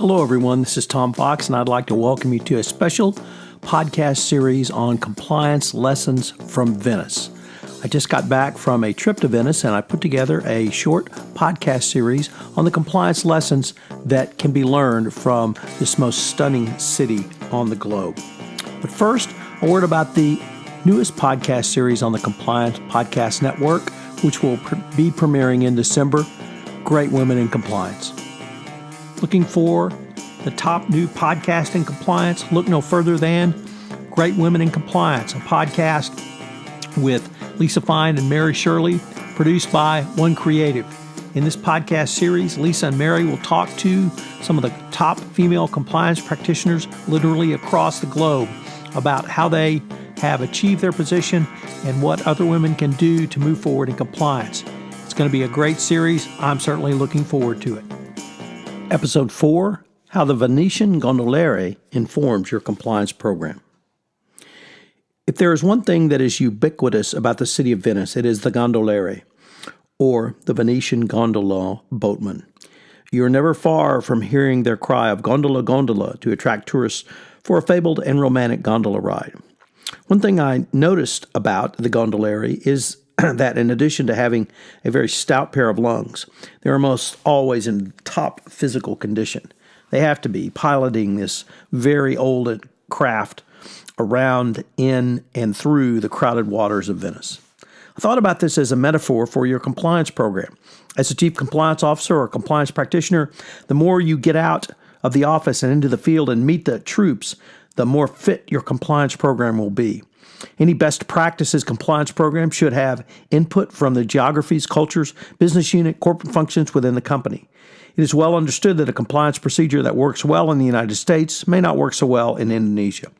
Hello, everyone. This is Tom Fox, and I'd like to welcome you to a special podcast series on compliance lessons from Venice. I just got back from a trip to Venice, and I put together a short podcast series on the compliance lessons that can be learned from this most stunning city on the globe. But first, a word about the newest podcast series on the Compliance Podcast Network, which will be premiering in December, Great Women in Compliance. Looking for the top new podcast in compliance? Look no further than Great Women in Compliance, a podcast with Lisa Fine and Mary Shirley, produced by One Creative. In this podcast series, Lisa and Mary will talk to some of the top female compliance practitioners literally across the globe about how they have achieved their position and what other women can do to move forward in compliance. It's going to be a great series. I'm certainly looking forward to it. Episode 4, How the Venetian Gondolier Informs Your Compliance Program. If there is one thing that is ubiquitous about the city of Venice, it is the Gondolier, or the Venetian Gondola boatman. You are never far from hearing their cry of gondola, gondola to attract tourists for a fabled and romantic gondola ride. One thing I noticed about the Gondolier is that in addition to having a very stout pair of lungs, they're almost always in top physical condition. They have to be piloting this very old craft around, in, and through the crowded waters of Venice. I thought about this as a metaphor for your compliance program. As a chief compliance officer or compliance practitioner, the more you get out of the office and into the field and meet the troops, the more fit your compliance program will be. Any best practices compliance program should have input from the geographies, cultures, business unit, corporate functions within the company. It is well understood that a compliance procedure that works well in the United States may not work so well in Indonesia.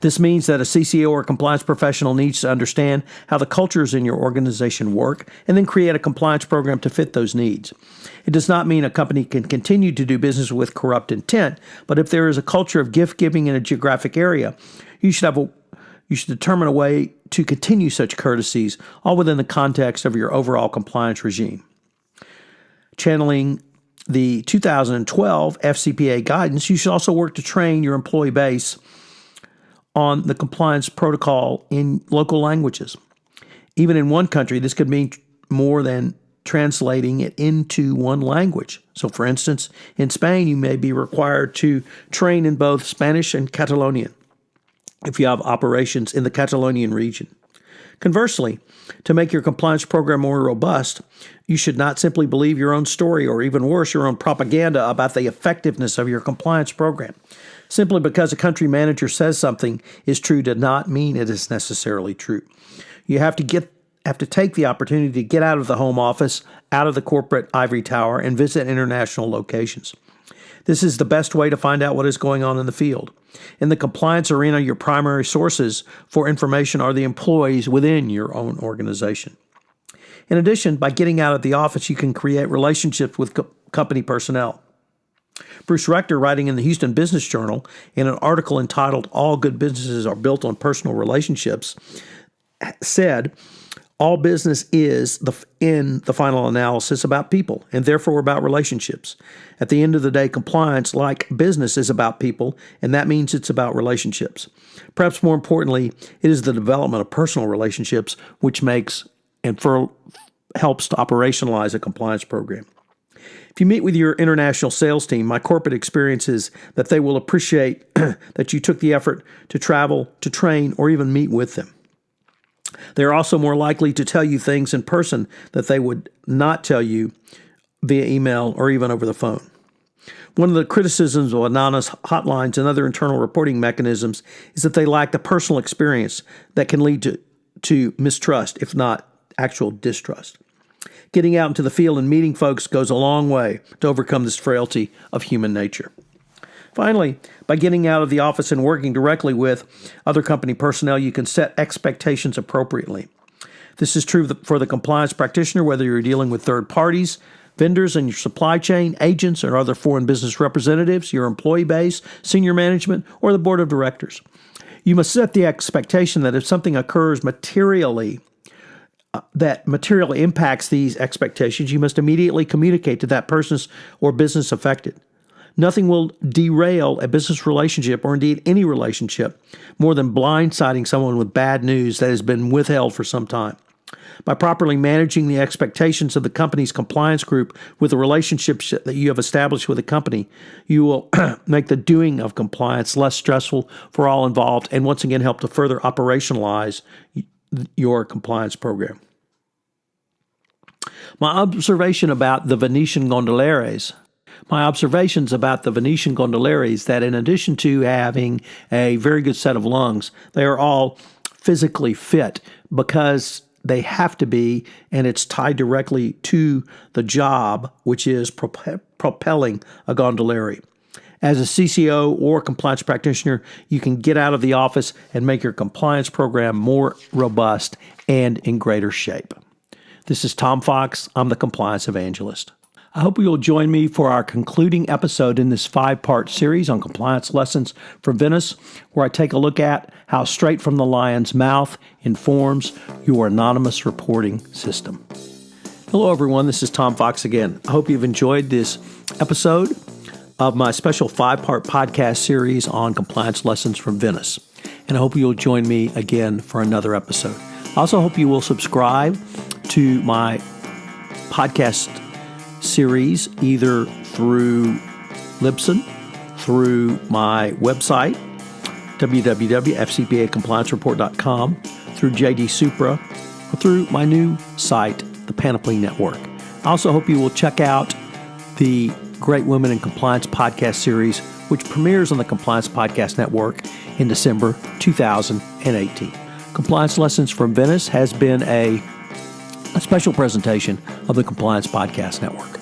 This means that a CCO or compliance professional needs to understand how the cultures in your organization work and then create a compliance program to fit those needs. It does not mean a company can continue to do business with corrupt intent, but if there is a culture of gift giving in a geographic area, you should determine a way to continue such courtesies, all within the context of your overall compliance regime. Channeling the 2012 FCPA guidance, you should also work to train your employee base on the compliance protocol in local languages. Even in one country, this could mean more than translating it into one language. So, for instance, in Spain, you may be required to train in both Spanish and Catalonian if you have operations in the Catalonian region. Conversely, to make your compliance program more robust, you should not simply believe your own story or even worse, your own propaganda about the effectiveness of your compliance program. Simply because a country manager says something is true does not mean it is necessarily true. You have to take the opportunity to get out of the home office, out of the corporate ivory tower, and visit international locations. This is the best way to find out what is going on in the field. In the compliance arena, your primary sources for information are the employees within your own organization. In addition, by getting out of the office, you can create relationships with company personnel. Bruce Rector, writing in the Houston Business Journal in an article entitled All Good Businesses Are Built on Personal Relationships, said, all business is, in the final analysis, about people and therefore about relationships. At the end of the day, compliance, like business, is about people, and that means it's about relationships. Perhaps more importantly, it is the development of personal relationships which makes and helps to operationalize a compliance program. If you meet with your international sales team, my corporate experience is that they will appreciate that you took the effort to travel, to train, or even meet with them. They are also more likely to tell you things in person that they would not tell you via email or even over the phone. One of the criticisms of anonymous hotlines and other internal reporting mechanisms is that they lack the personal experience that can lead to mistrust, if not actual distrust. Getting out into the field and meeting folks goes a long way to overcome this frailty of human nature. Finally, by getting out of the office and working directly with other company personnel, you can set expectations appropriately. This is true for the compliance practitioner, whether you're dealing with third parties, vendors in your supply chain, agents, or other foreign business representatives, your employee base, senior management, or the board of directors. You must set the expectation that if something occurs that materially impacts these expectations, you must immediately communicate to that person or business affected. Nothing will derail a business relationship, or indeed any relationship, more than blindsiding someone with bad news that has been withheld for some time. By properly managing the expectations of the company's compliance group with the relationships that you have established with the company, you will make the doing of compliance less stressful for all involved and once again help to further operationalize your compliance program. My observations about the Venetian Gondoliers that in addition to having a very good set of lungs, they are all physically fit because they have to be, and it's tied directly to the job, which is propelling a gondolier. As a CCO or compliance practitioner, you can get out of the office and make your compliance program more robust and in greater shape. This is Tom Fox. I'm the Compliance Evangelist. I hope you'll join me for our concluding episode in this 5-part series on compliance lessons from Venice, where I take a look at how straight from the lion's mouth informs your anonymous reporting system. Hello, everyone. This is Tom Fox again. I hope you've enjoyed this episode of my special 5-part podcast series on compliance lessons from Venice. And I hope you'll join me again for another episode. I also hope you will subscribe to my podcast series either through Libsyn, through my website, www.fcpacompliancereport.com, through JD Supra, or through my new site, the Panoply Network. I also hope you will check out the Great Women in Compliance podcast series, which premieres on the Compliance Podcast Network in December 2018. Compliance Lessons from Venice has been a special presentation of the Compliance Podcast Network.